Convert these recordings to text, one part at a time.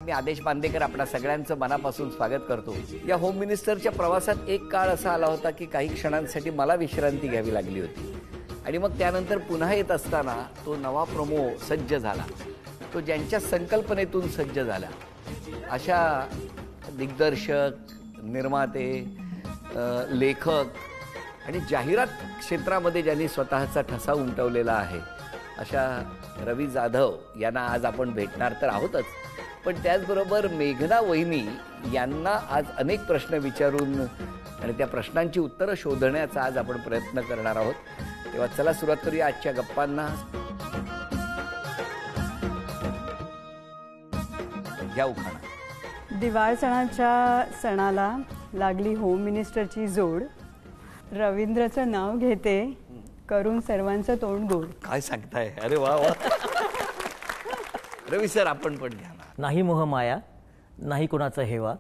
मी आदेश बांदेकर आपल्या सगळ्यांचं मनापासून स्वागत करतो. या होम मिनिस्टरच्या प्रवासात एक काळ असा आला होता की काही क्षणांसाठी मला विश्रांती घ्यावी लागली होती आणि मग त्यानंतर पुन्हा येत असताना तो नवा प्रोमो सज्ज झाला. तो ज्यांच्या संकल्पनेतून सज्ज झाला अशा दिग्दर्शक, निर्माते, लेखक आणि जाहिरात क्षेत्रामध्ये ज्यांनी स्वतःचा ठसा उमटवलेला आहे अशा रवी जाधव यांना आज आपण भेटणार तर आहोतच, पण त्याचबरोबर मेघना वहिनी यांना आज अनेक प्रश्न विचारून आणि त्या प्रश्नांची उत्तरं शोधण्याचा आज आपण प्रयत्न करणार आहोत. तेव्हा चला सुरुवात करूया आजच्या गप्पांना. घ्या उखाणा. दिवाळ सणाच्या सणाला लागली होम मिनिस्टरची जोड. रवींद्रचं नाव घेते, करून सर्वांचं तोंड गोड. काय सांगताय? अरे वा वा. रवी सर आपण पण घ्या ना. नाही मोह माया, नाही कोणाचा हेवा,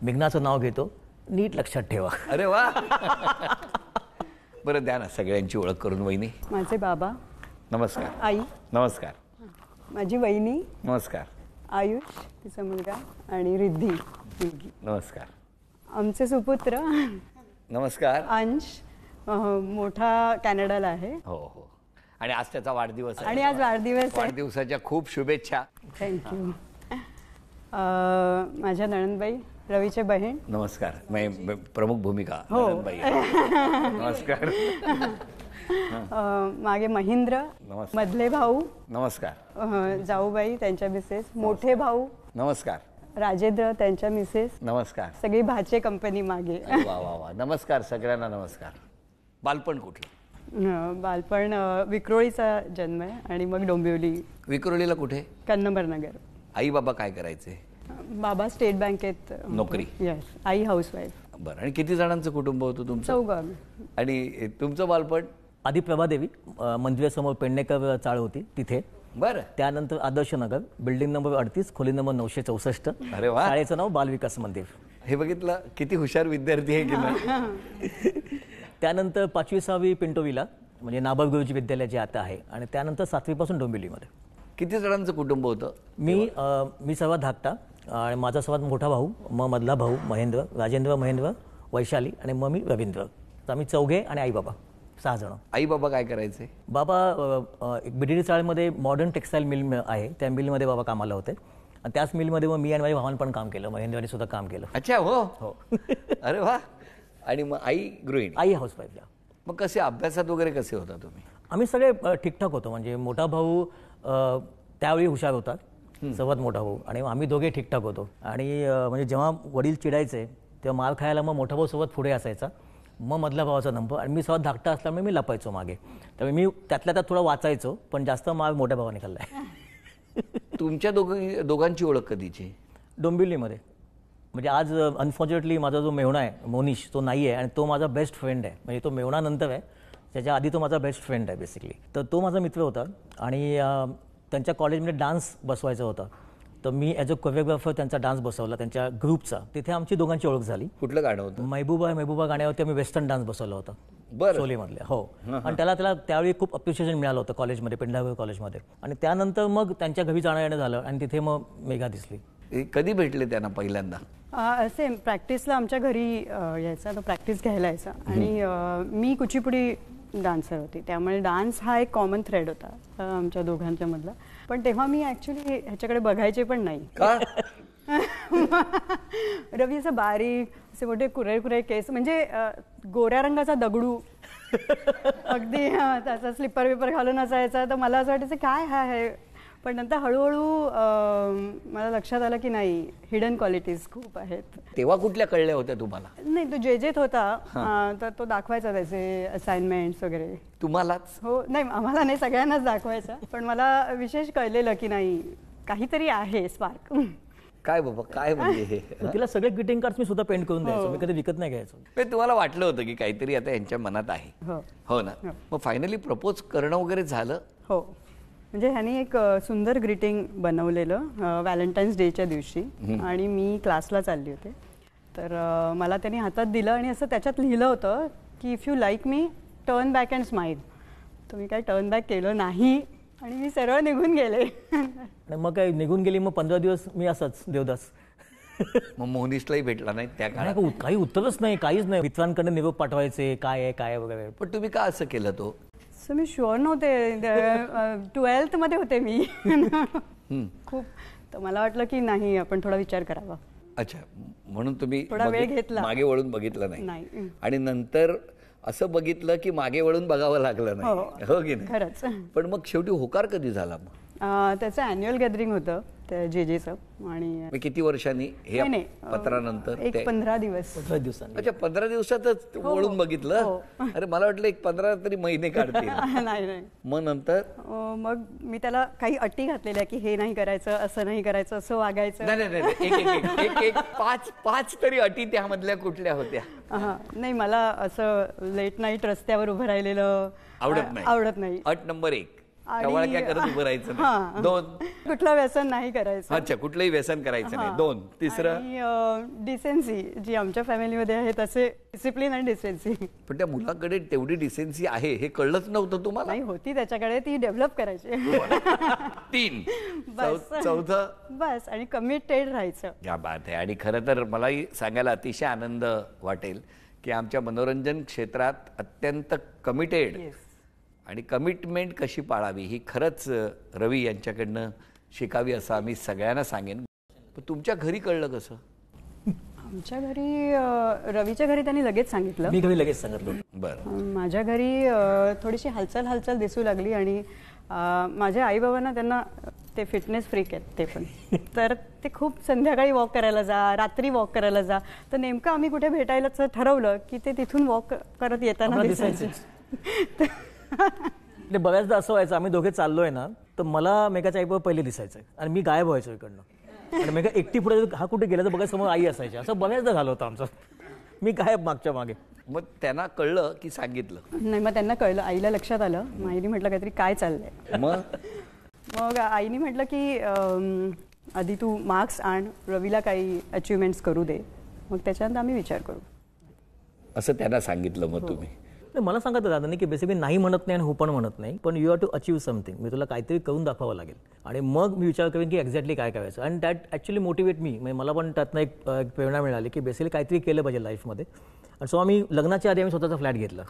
मेघनाचं नाव घेतो, नीट लक्षात ठेवा. अरे वा. बरं द्या ना सगळ्यांची ओळख करून. वहिनी. माझे बाबा. नमस्कार. आई. नमस्कार. माझी वहिनी. नमस्कार. आयुष तिचा मुलगा आणि रिद्धी मुलगी. नमस्कार. आमचे सुपुत्र. नमस्कार. अंश मोठा कॅनडाला आहे. हो हो. आणि आज त्याचा वाढदिवस आहे. आणि आज वाढदिवस आहे. वाढदिवसाच्या खूप शुभेच्छा. थँक्यू. माझ्या नणंदबाई, रवीचे बहीण. नमस्कार. प्रमुख भूमिका. हो. नमस्कार. मागे महेंद्र. मधले भाऊ. नमस्कार. जाऊबाई त्यांच्या मिसेस. मोठे भाऊ. नमस्कार. राजेंद्र त्यांच्या मिसेस. नमस्कार. सगळी भाचे कंपनी मागे. वा वा वा. नमस्कार सगळ्यांना. नमस्कार. बालपण कुठलं? बालपण विक्रोळीचा जन्म आहे आणि मग डोंबिवली. विक्रोळीला कुठे? कन्नंबरनगर. आई बाबा काय करायचे? बाबा स्टेट बँकेत नोकरी. येस. आई हाऊसवाईफ. बरं. आणि किती जणांचं कुटुंब होतं तुमचं? 4. आणि तुमचं बालपण? आधी प्रभादेवी मंदिरासमोर पेडणेकर चाळ होती तिथे. बरं. त्यानंतर आदर्श नगर, बिल्डिंग नंबर 38, खोली नंबर 964. अरे वा. शाळेचं नाव बालविकास मंदिर. हे बघितलं किती हुशार विद्यार्थी आहे की नाही. त्यानंतर 5वी 6वी पिंटोवीला म्हणजे नाबार्ड गुरुजी विद्यालय जे आता आहे, आणि त्यानंतर 7वी पासून डोंबिवलीमध्ये. किती जणांचं कुटुंब होतं? मी सर्वात धाकटा आणि माझा सर्वात मोठा भाऊ, मग मधला भाऊ महेंद्र, राजेंद्र, महेंद्र, वैशाली आणि मग मी रवींद्र. तर आम्ही 4 आणि आई बाबा 6 जण. आई बाबा काय करायचे? बाबा एक बिडिडी चाळमध्ये मॉडर्न टेक्स्टाईल मिल आहे, त्या मिलमध्ये बाबा कामाला होते. आणि त्याच मिलमध्ये मग मी आणि माझ्या भावानं पण काम केलं, महेंद्राने सुद्धा काम केलं. अच्छा. हो हो. अरे वा. आणि मग आई गृहिणी? आई हाऊसवाईफला. मग कसे अभ्यासात वगैरे कसे होता तुम्ही? आम्ही सगळे ठीकठाक होतो. म्हणजे मोठा भाऊ त्यावेळी हुशार होता, सर्वात मोठा भाऊ, आणि आम्ही दोघे ठीकठाक होतो. आणि म्हणजे जेव्हा वडील चिडायचे तेव्हा मार खायला मग मोठा भाऊ सोबत पुढे असायचा, मग मधल्या भावाचा नंबर, आणि मी सर्वात धाकटा असल्यामुळे मी लपायचो मागे. त्यामुळे मी त्यातल्या त्यात थोडा वाचायचो, पण जास्त मार मोठ्या भावाने खाल्लाय. तुमच्या दोघांची ओळख कधीची? डोंबिवलीमध्ये. म्हणजे आज अनफॉर्च्युनेटली माझा जो मेहुणा आहे मोनिश तो नाही आहे, आणि तो माझा बेस्ट फ्रेंड आहे. म्हणजे तो मेहुणा नंतर आहे, त्याच्या आधी तो माझा बेस्ट फ्रेंड आहे बेसिकली. तर तो माझा मित्र होता आणि त्यांच्या कॉलेजमध्ये डान्स बसवायचा होता, तर मी ॲज अ कोरिओग्राफर त्यांचा डान्स बसवला, त्यांच्या ग्रुपचा. तिथे आमची दोघांची ओळख झाली. कुठलं गाणं होतं? महबूबा गाण्यावरती आम्ही वेस्टर्न डान्स बसवला होता. बरं. शोलेमधल्या. हो. आणि त्याला त्यावेळी खूप अप्रिशिएशन मिळालं होतं कॉलेजमध्ये, पेंढारकर कॉलेजमध्ये. आणि त्यानंतर मग त्यांच्या घरी जाणं येणं झालं आणि तिथे मग मेघा दिसली. कधी भेटले त्यांना पहिल्यांदा? असे प्रॅक्टिसला आमच्या घरी यायचा, तो प्रॅक्टिस घ्यायला यायचा. आणि मी कुचिपुडी डान्सर होती, त्यामुळे डान्स हा एक कॉमन थ्रेड होता आमच्या दोघांच्या मधला. पण तेव्हा मी ॲक्च्युली ह्याच्याकडे बघायचे पण नाही. का? रवी असं बारीक, असे मोठे कुरे केस, म्हणजे गोऱ्या रंगाचा दगडू, अगदी त्याचा स्लिपर विपर घालून असायचा. तर मला असं वाटायचं काय आहे. पण नंतर हळूहळू मला लक्षात आलं की नाही, हिडन क्वालिटीज खूप आहेत. तेव्हा कुठल्या कळल्या होत्या तुम्हाला? नाही, तो जेजेत होता, तर तो दाखवायचा त्याचे असाइनमेंट्स वगैरे. तुम्हालाच? हो. नाही, आम्हाला नाही, सगळ्यांनाच दाखवायचा. पण मला विशेष कळलेलं की नाही, काहीतरी आहे स्पार्क. काय बाबा, काय म्हणजे हे? तिला सगळे ग्रीटिंग कार्ड्स मी सुद्धा पेंट करून द्यायचो, मी कधी विकत नाही घ्यायचो. तुम्हाला वाटलं होतं की काहीतरी आता यांच्या मनात आहे? हो ना. मग फायनली प्रपोज करणं वगैरे झालं? हो. म्हणजे ह्यानी एक सुंदर ग्रीटिंग बनवलेलं व्हॅलेंटाईन्स डेच्या दिवशी, आणि मी क्लासला चालली होते. तर मला त्याने हातात दिलं आणि असं त्याच्यात लिहिलं होतं की if you like me turn back and smile. तर मी काय टर्न बॅक केलं नाही, आणि मी सरळ निघून गेले. आणि मग काय निघून गेली. मग 15 दिवस मी असंच देवदास. मग मोहनीशलाही भेटला नाही त्या काळात. काही उत्तरच नाही, काहीच नाही. मित्रांकडे निरोप पाठवायचे, काय आहे काय आहे वगैरे. पण तुम्ही का असं केलं तो? सो मी शुअर नव्हते. 12th मध्ये होते मी. खूप. तर मला वाटलं की नाही, आपण थोडा विचार करावा. अच्छा, म्हणून तुम्ही थोडा वेळ घेतला. मागे वळून बघितलं नाही. नाही. आणि नंतर असं बघितलं की मागे वळून बघावं लागलं नाही. हो की नाही? खरंच. पण मग शेवटी होकार कधी झाला मग? त्याचं अॅन्युअल गॅदरिंग होतं त्या जेजेचं. आणि मग किती वर्षांनी हे नाही, पत्रानंतर? एक 15 दिवस. 15 दिवसांनी. अच्छा, 15 दिवसातच वळून बघितलं. अरे मला वाटलं एक 15 तरी महिने काढतील. नाही नाही. मग नंतर मग मी त्याला काही अटी घातलेल्या की हे नाही करायचं, असं नाही करायचं, असं वागायचं. नाही नाही नाही, एक पाच तरी अटी त्यामधल्या कुठल्या होत्या? नाही, मला असं लेट नाईट रस्त्यावर उभं राहिलेलं आवडत नाही. अट नंबर 1, टवाळक्या करत उभं राहायचं नाही. 2, कुठलं व्यसन नाही करायचं. अच्छा, कुठलंही व्यसन करायचं नाही. 2, तिसरं डिसेन्सी, जी आमच्या फॅमिलीमध्ये आहे तसे डिसिप्लिन आणि डिसेन्सी. पण त्या मुलाकडे तेवढी डिसेन्सी आहे हे कळलंच नव्हतं तुम्हाला? नाही, होती त्याच्याकडे, ती डेव्हलप करायची. 3, बस. चौथं बस. आणि कमिटेड राहायचं. क्या बात आहे. आणि खरं तर मलाही सांगायला अतिशय आनंद वाटेल की आमच्या मनोरंजन क्षेत्रात अत्यंत कमिटेड आणि कमिटमेंट कशी पाळावी ही खरंच रवी यांच्याकडनं शिकावी असं आम्ही सगळ्यांना सांगेन. पण तुमच्या घरी कळलं कसं? आमच्या घरी, रवीच्या घरी त्यांनी लगेच सांगितलं. मी घरी लगेच सांगितलं. बरं. माझ्या घरी थोडीशी हालचाल दिसू लागली. आणि माझ्या आईबाबांना, त्यांना ते फिटनेस फ्रीक आहेत ते पण. तर ते खूप संध्याकाळी वॉक करायला जा, रात्री वॉक करायला जा. तर नेमकं आम्ही कुठे भेटायलाच ठरवलं की ते तिथून वॉक करत येताना दिसायचे. म्हणजे बऱ्याचदा असं व्हायचं, आम्ही दोघे चाललोय ना, तर मला मेघाच्या आईबाबा पहिले दिसायचं आणि मी गायब व्हायचो इकडनं. आणि मेघा एकटी पुढे, हा कुठे गेला तर बघायचं समोर आई असायची. असं बऱ्याचदा झालं होतं आमचं. मी गायब मागच्या मागे. मग त्यांना कळलं की सांगितलं? नाही, मग त्यांना कळलं. आईला लक्षात आलं. मग आईने म्हटलं काहीतरी काय चाललंय. मग आईने म्हटलं की आधी तू मार्क्स आण, रवीला काही अचिव्हमेंट्स करू दे, मग त्याच्यानंतर आम्ही विचार करू. असं त्यांना सांगितलं मग तुम्ही? मला सांगत दादा नाही की बेसिकली नाही म्हणत नाही आणि हो पण म्हणत नाही, पण you have to achieve something. मी तुला काहीतरी करून दाखवावं लागेल आणि मग मी विचार करेन की एक्झॅक्टली काय करायचं. And that actually motivate me. म्हणजे मला पण त्यातनं एक प्रेरणा मिळाली की बेसिकली काहीतरी केलं पाहिजे लाईफमध्ये. आणि सो आम्ही लग्नाच्या आधी आम्ही स्वतःचा फ्लॅट घेतला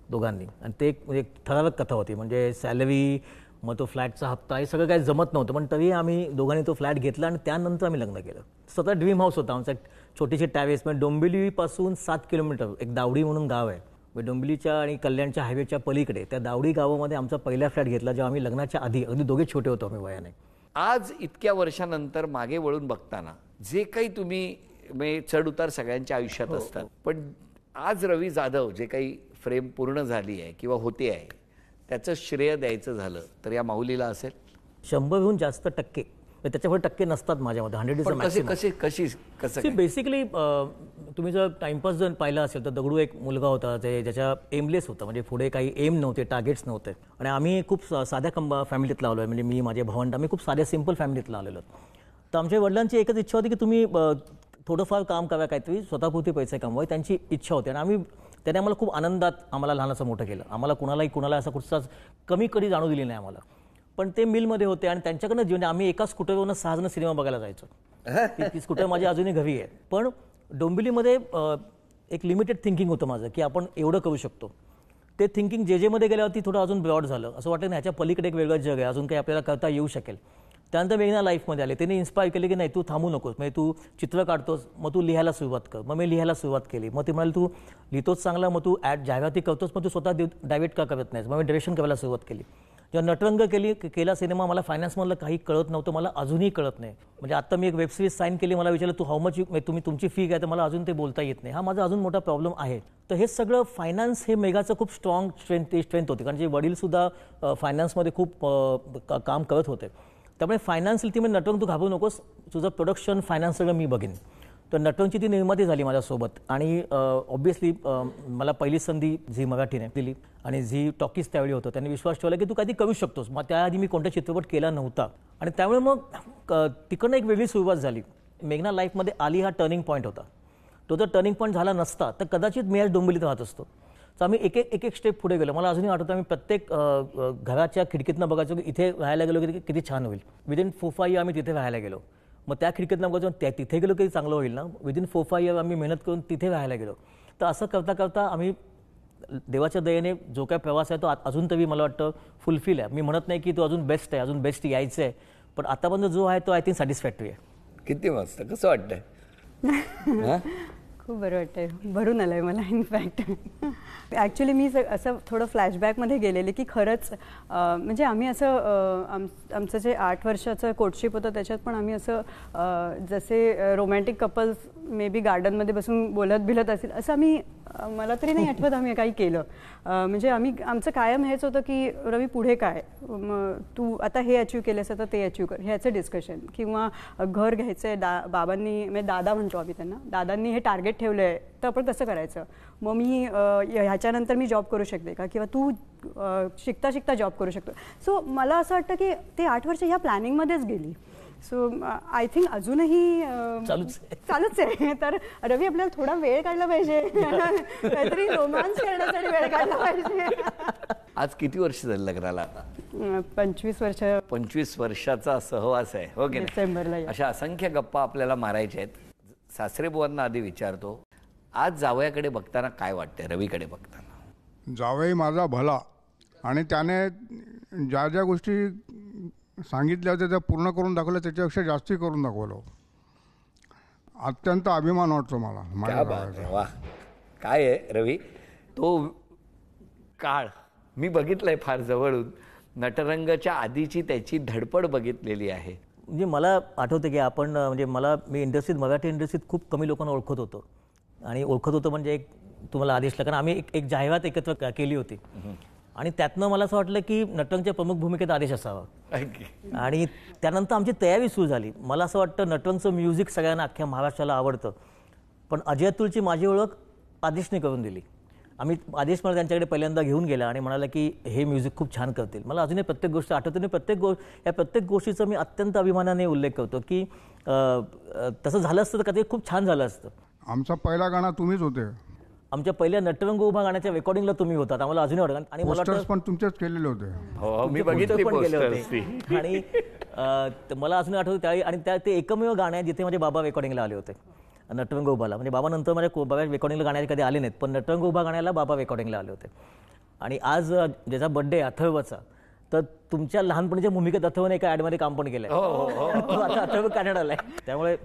दोघांनी. आणि ते एक ठराविक कथा होती. म्हणजे सॅलरी, मग तो फ्लॅटचा हप्ता, हे सगळं काही जमत नव्हतं. पण तरी आम्ही दोघांनी तो फ्लॅट घेतला आणि त्यानंतर आम्ही लग्न केलं. स्वतः ड्रीम हाऊस होता आमचा. छोटीशी टॅवेस, म्हणजे डोंबिवलीपासून 7 किलोमीटर एक दावडी म्हणून गाव आहे. डोंबिवलीच्या आणि कल्याणच्या हायवेच्या पलीकडे त्या दावडी गावामध्ये आमचा पहिला फ्लॅट घेतला जेव्हा आम्ही लग्नाच्या आधी. अगदी दोघे छोटे होतो आम्ही वयाने. आज इतक्या वर्षानंतर मागे वळून बघताना जे काही तुम्ही चढ उतार सगळ्यांच्या आयुष्यात असतात, पण आज रवी जाधव जे काही फ्रेम पूर्ण झाली आहे किंवा होते आहे त्याचं श्रेय द्यायचं झालं तर या माऊलीला असेल? 100हून जास्त टक्के. त्याच्यापुढे टक्के नसतात माझ्यामध्ये. 100 इज अ मॅक्सिमम. कसं बेसिकली तुम्ही जर टाइमपास जर पाहिला असेल तर दगडू एक मुलगा होता जे ज्याच्या एमलेस होता. म्हणजे पुढे काही एम नव्हते, टार्गेट्स नव्हते. आणि आम्ही खूप साध्या फॅमिलीतला आलो आहे. म्हणजे मी, माझे भावंड, आम्ही खूप साध्या सिंपल फॅमिलीतला आलेलो. तर आमच्या वडिलांची एकच इच्छा होती की तुम्ही थोडंफार काम करा, काहीतरी स्वतःपुरती पैसे कमवाय, त्यांची इच्छा होती. आणि त्याने आम्हाला खूप आनंदात आम्हाला लहानाचं मोठं केलं. आम्हाला कुणाला असा कुठचाच कमी कधी जाणू दिली नाही आम्हाला. पण ते मिलमध्ये होते आणि त्यांच्याकडनं जीवन, आम्ही एका स्कूटरवरनं 6 जण सिनेमा बघायला जायचो. ती स्कूटर माझी अजूनही घरी आहे. पण डोंबिवलीमध्ये एक लिमिटेड थिंकिंग होतं माझं की आपण एवढं करू शकतो. ते थिंकिंग जेमध्ये गेल्यावरती थोडं अजून ब्रॉड झालं. असं वाटतं नाही ह्याच्या पलीकडे एक वेगळं जग आहे, अजून काही आपल्याला करता येऊ शकेल. त्यानंतर मेघना लाईफमध्ये आले. त्यांनी इन्स्पायर केले की नाही तू थांबू नकोस. म्हणजे तू चित्र काढतोस, मग तू लिहायला सुरुवात कर. मग मी लिहायला सुरुवात केली. मग ते म्हणाले तू लिहितोच चांगला, मग तू जाहिराती करतोस, मग तू स्वतः डायव्हर्ट का करत नाहीस. मग मी डायरेक्शन करायला सुरुवात केली. जेव्हा नटरंग केला सिनेमा, मला फायनान्समधलं काही कळत नव्हतं. मला अजूनही कळत नाही. म्हणजे आता मी एक वेबसिरीज साईन केली, मला विचारलं तू हाऊ मच तुम्ही तुमची फी काय, तर मला अजून ते बोलता येत नाही. हा माझा अजून मोठा प्रॉब्लेम आहे. तर हे सगळं फायनान्स हे मेघाचं खूप स्ट्रॉंग स्ट्रेंथ होती. कारण जे वडीलसुद्धा फायनान्समध्ये खूप काम करत होते. त्यामुळे फायनान्स ती म्हणजे नटरंग तू घाबरू नकोस, तुझं प्रोडक्शन फायनान्स सगळं मी बघेन. तर नटरंगची ती निर्माती झाली माझ्यासोबत. आणि ऑब्व्हियसली मला पहिली संधी झी मराठीने दिली आणि झी टॉकीज त्यावेळी होतं. त्यांनी विश्वास ठेवला की तू कधी करू शकतोस. मग त्याआधी मी कोणता चित्रपट केला नव्हता. आणि त्यामुळे मग तिकडनं एक वेगळी सुरुवात झाली. मेघना लाईफमध्ये आली हा टर्निंग पॉईंट होता. तो जर टर्निंग पॉईंट झाला नसता तर कदाचित मी आज डोंबिवलीत राहत असतो. तर आम्ही एक एक स्टेप पुढे गेलो. मला अजूनही आठवतं आम्ही प्रत्येक घराच्या खिडकीतनं बघायचो की इथे राहायला गेलो की किती छान होईल. विदिन 4-5 इयर आम्ही तिथे राहायला गेलो. मग त्या खिडकीतनं बघायचो तिथे गेलो किती चांगलं होईल ना. विदिन 4-5 इयर आम्ही मेहनत करून तिथे राहायला गेलो. तर असं करता करता आम्ही देवाच्या दयेने जो काय प्रवास आहे तो अजून तरी मला वाटतं फुलफिल आहे. मी म्हणत नाही की तो अजून बेस्ट आहे, अजून बेस्ट यायचं आहे, पण आतापर्यंत जो आहे तो आय थिंक सॅटिस्फॅक्टरी आहे. किती मस्त, कसं वाटतंय? खूप बरं वाटतंय, भरून आलंय मला इनफॅक्ट. ॲक्च्युली मी असं थोडं फ्लॅशबॅकमध्ये गेलेले की खरंच म्हणजे आम्ही असं आमचं जे 8 वर्षाचं कोर्टशिप होतं त्याच्यात पण आम्ही असं जसे रोमॅन्टिक कपल्स मे बी गार्डनमध्ये बसून बोलत भिलत असेल असं आम्ही मला तरी नाही आठवत आम्ही काही केलं. म्हणजे आमचं कायम हेच होतं की रवी पुढे काय, तू आता हे अचीव केलंस आता ते अचीव कर, ह्याचं डिस्कशन. किंवा घर घ्यायचं आहे, बाबांनी म्हणजे दादा म्हणतो आम्ही त्यांना, दादांनी हे टार्गेट ठेवलं आहे तर आपण कसं करायचं, मग मी ह्याच्यानंतर मी जॉब करू शकते का, किंवा तू शिकता शिकता जॉब करू शकतो. सो मला असं वाटतं की ते 8 वर्ष ह्या प्लॅनिंगमध्येच गेली. सो आय थिंक अजूनही चालूच आहे. तर रवी आपल्याला थोडा वेळ काढला पाहिजे, काहीतरी रोमांस करण्यासाठी वेळ काढला पाहिजे. आज किती वर्ष झाली लग्नाला? आता 25 वर्ष. 25 वर्षाचा सहवास आहे, हो की नाही? डिसेंबरला. अशा असंख्य गप्पा आपल्याला मारायच्या आहेत. सासरेबुवांना आधी विचारतो, आज जावयाकडे बघताना काय वाटतंय? रवीकडे बघताना जावई माझा भला, आणि त्याने ज्या ज्या गोष्टी सांगितल्या होत्या त्या पूर्ण करून दाखवल्या, त्याच्यापेक्षा जास्ती करून दाखवलं. अत्यंत अभिमान वाटतो मला माझ्या जावयाचा. वा, काय आहे रवी, तो काळ मी बघितलाय फार जवळून. नटरंगच्या आधीची त्याची धडपड बघितलेली आहे. म्हणजे मला आठवतं की आपण म्हणजे मी इंडस्ट्रीत, मराठी इंडस्ट्रीत खूप कमी लोकांना ओळखत होतो. आणि ओळखत होतो म्हणजे एक तुम्हाला आदेशला, कारण आम्ही एक जाहिरात एकत्र केली होती आणि त्यातनं मला असं वाटलं की नटरंगच्या प्रमुख भूमिकेत आदेश असावा. आणि त्यानंतर आमची तयारी सुरू झाली. मला असं वाटतं नटरंगचं म्युझिक सगळ्यांना अख्ख्या महाराष्ट्राला आवडतं, पण अजय अतुलची माझी ओळख आदेशने करून दिली. आदेश मला त्यांच्याकडे पहिल्यांदा घेऊन गेला आणि म्हणाला की हे म्युझिक खूप छान करतील. मला अजूनही प्रत्येक गोष्ट आठवते आणि या प्रत्येक गोष्टीचा मी अत्यंत अभिमानाने उल्लेख करतो की तसं झालं असतं तर कधी खूप छान झालं असतं. आमचा पहिला गाणं तुम्हीच होते. आमच्या पहिल्या नटरंग उभा गाण्याच्या रेकॉर्डिंगला तुम्ही होतात, आम्हाला अजूनही आवडतं. आणि मला पोस्टर्स पण तुमचेच केलेले होते. हो, मी बघितले पण गेले posters ती. होते. आणि मला अजून आठवतं त्यावेळी, आणि ते एकमेव गाणं आहे जिथे माझे बाबा रेकॉर्डिंगला आले होते, नटरंग उभाला. म्हणजे बाबा नंतर माझ्या बऱ्याच रेकॉर्डिंगला गाण्याला कधी आले नाहीत, पण नटरंग उभा गाण्याला बाबा रेकॉर्डिंगला आले होते. आणि आज ज्याचा बर्थडे अथर्वचा, तर तुमच्या लहानपणीच्या भूमिकेत अथर्वने एका ॲडमध्ये काम पण केलंय. तो आता अथर्व कॅनडाला आहे. त्यामुळे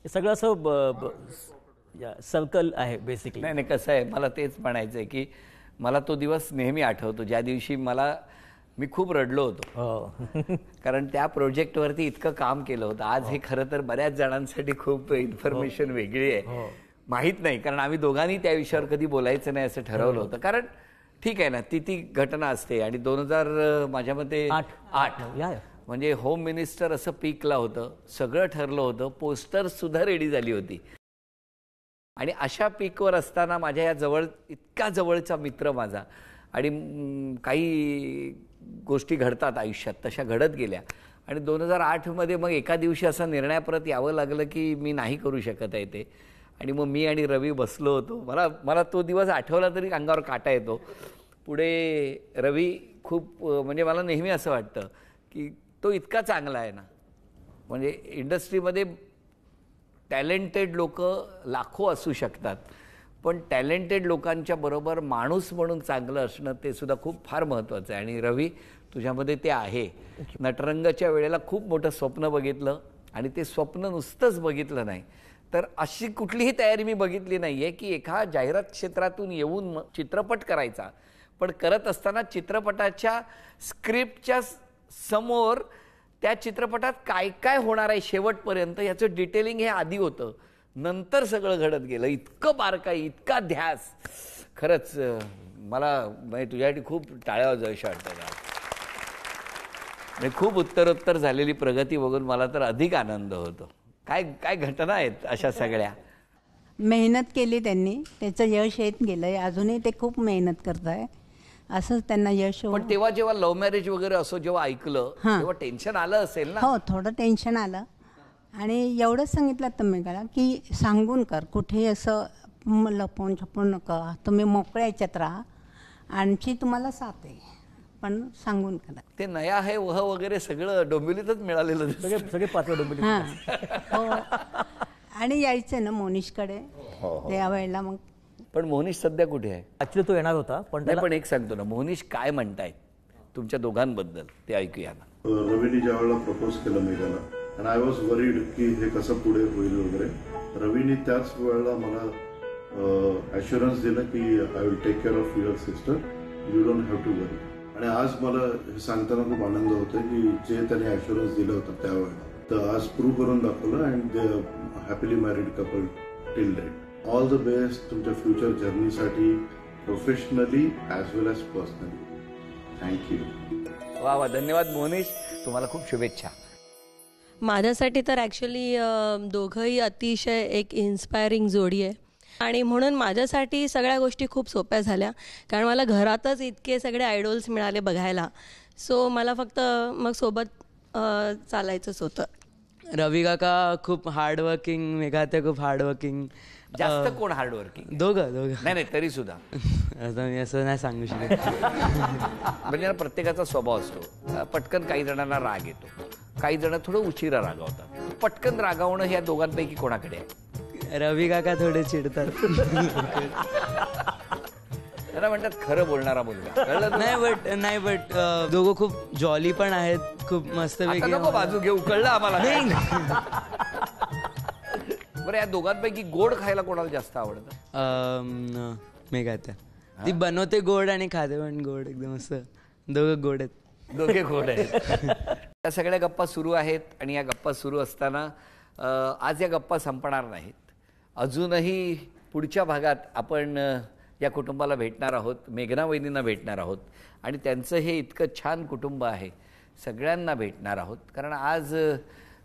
सगळं असं सर्कल आहे बेसिकली. नाही, कसं आहे, मला तेच म्हणायचं आहे की मला तो दिवस नेहमी आठवतो ज्या दिवशी मी खूप रडलो होतो. कारण त्या प्रोजेक्टवरती इतकं काम केलं होतं. आज हे खरं तर बऱ्याच जणांसाठी खूप इन्फॉर्मेशन वेगळी आहे, माहीत नाही, कारण आम्ही दोघांनी त्या विषयावर कधी बोलायचं नाही असं ठरवलं होतं. कारण ठीक आहे ना, ती घटना असते. आणि 2000 माझ्या मते 8 म्हणजे होम मिनिस्टर असं पीकला होतं, सगळं ठरलं होतं, पोस्टर्स सुद्धा रेडी झाली होती. आणि अशा पीकवर असताना माझ्या या इतका जवळचा मित्र माझा, आणि काही गोष्टी घडतात आयुष्यात, तशा घडत गेल्या. आणि 2008 मग एका दिवशी असा निर्णयाप्रत यावं लागलं की मी नाही करू शकत आहे ते. आणि मग मी आणि रवी बसलो होतो. मला तो दिवस आठवला तरी अंगावर काटा येतो. पुढे रवी खूप म्हणजे मला नेहमी असं वाटतं की तो इतका चांगला आहे ना. म्हणजे इंडस्ट्रीमध्ये टॅलेंटेड लोक लाखो असू शकतात, पण टॅलेंटेड लोकांच्या बरोबर माणूस म्हणून चांगलं असणं ते सुद्धा खूप फार महत्त्वाचं आहे. आणि रवी, तुझ्यामध्ये ते आहे. नटरंगच्या वेळेला खूप मोठं स्वप्न बघितलं, आणि ते स्वप्न नुसतंच बघितलं नाही, तर अशी कुठलीही तयारी मी बघितली नाही आहे की एका जाहिरात क्षेत्रातून येऊन चित्रपट करायचा, पण करत असताना चित्रपटाच्या स्क्रिप्टच्या समोर त्या चित्रपटात काय काय होणार आहे शेवटपर्यंत याचं डिटेलिंग हे आधी होतं, नंतर सगळं घडत गेलं. इतकं बारकाई, इतका ध्यास. खरंच मला म्हणजे तुझ्यासाठी खूप टाळ्या वाजवाव्याशा वाटतात. आणि खूप उत्तरोत्तर झालेली प्रगती बघून मला तर अधिक आनंद होतो. काय काय घटना आहेत अशा सगळ्या. मेहनत केली त्यांनी, त्याचं यश येत गेलंय. अजूनही ते खूप मेहनत करत आहे, असंच त्यांना यश. पण तेव्हा जेव्हा लव्ह मॅरेज वगैरे असं जेव्हा ऐकलं तेव्हा टेन्शन आलं असेल ना? हो, थोडं टेन्शन आलं. आणि एवढंच सांगितलं तुम्ही मला की सांगून कर, कुठेही असं लपवून छपून नका, तुम्ही मोकळ्या याच्यात राहा. आमची तुम्हाला 7 आहे, पण सांगून करा. ते नया है वह वगैरे सगळं डोंबिवलीतच मिळालेलं दिसतं. सगळे 5 डोंबिवली. हां हो. आणि यायचं ना मोनिशकडे त्या वेळेला. मग पण मोहनीश सध्या कुठे आहे? ऍक्च्युली तो येणार होता, पण नाही, पण एक सांगतो ना, मोहनीश काय म्हणतायत तुमच्या दोघांबद्दल ते ऐकूया ना. रवीने ज्या वेळेला प्रपोज केलं मेघाला, अँड आय वॉज वरीड की हे कसं पुढे होईल वगैरे. रवीने त्याच वेळेला मला ॲश्युरन्स दिलं की I will take care of your sister, you don't have to worry. आणि आज मला हे सांगताना खूप आनंद होतोय की जे त्याने ॲश्युरन्स दिलं होतं त्यावेळेला, तर आज प्रूव्ह करून दाखवलं. And they happily married couple till date. All the best तुमच्या फ्युचर जर्नीसाठी, professionally as well as personally. Thank you. वा वा, धन्यवाद मोहनीश, तुम्हाला खूप शुभेच्छा. माझ्यासाठी तर ॲक्च्युली दोघंही अतिशय एक इन्स्पायरिंग जोडी आहे आणि म्हणून माझ्यासाठी सगळ्या गोष्टी खूप सोप्या झाल्या, कारण मला घरातच इतके सगळे आयडॉल्स मिळाले बघायला. सो मला फक्त मग सोबत चालायचंच होतं. रवी काका खूप हार्डवर्किंग, मेघाते खूप हार्डवर्किंग. जास्त कोण हार्डवर्किंग? दोघं. नाही नाही, तरी सुद्धा आता मी असं नाही सांगू शकत. म्हणजे ना, प्रत्येकाचा स्वभाव असतो. पटकन काही जणांना राग येतो, काही जण थोडं उशिरा रागावतात. पटकन रागावणं ह्या दोघांपैकी कोणाकडे आहे? रवी काका थोडे चिडतात. त्यांना म्हणतात खरं बोलणारा मुलगा. कळलं तुला? नाही बट दोघं खूप जॉली पण आहेत, खूप मस्त आता नको बाजू घेऊ, कळलं आम्हाला. बरं, या दोघांपैकी गोड खायला कोणाला जास्त आवडतं? मेघात्या. ती बनवते गोड आणि खाते पण गोड, एकदम असं. दोघं गोड आहेत. दोघे गोड आहेत. या सगळ्या गप्पा सुरू आहेत आणि या गप्पा सुरू असताना आज या गप्पा संपणार नाहीत. अजूनही पुढच्या भागात आपण या कुटुंबाला भेटणार आहोत, मेघना वहिनींना भेटणार आहोत आणि त्यांचं हे इतकं छान कुटुंब आहे, सगळ्यांना भेटणार आहोत. कारण आज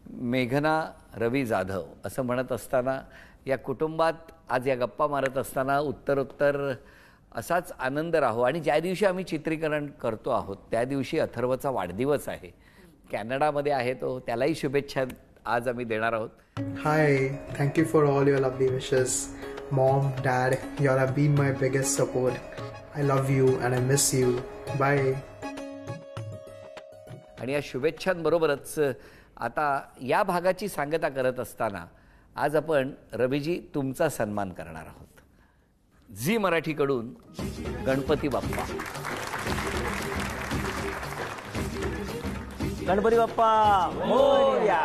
मेघना रवी जाधव असं म्हणत असताना, या कुटुंबात आज या गप्पा मारत असताना उत्तरोत्तर असाच आनंद राहो. आणि ज्या दिवशी आम्ही चित्रीकरण करतो आहोत त्या दिवशी अथर्वचा वाढदिवस आहे, कॅनडामध्ये आहे तो, त्यालाही शुभेच्छा आज आम्ही देणार आहोत. Hi, thank you for all your lovely wishes. Mom, Dad, you all have been my biggest support. I love you and I miss you. Bye. आणि या शुभेच्छांबरोबरच आता या भागाची सांगता करत असताना आज आपण रवीजी तुमचा सन्मान करणार आहोत. झी मराठीकडून गणपती बाप्पा. गणपती बाप्पा मोरया.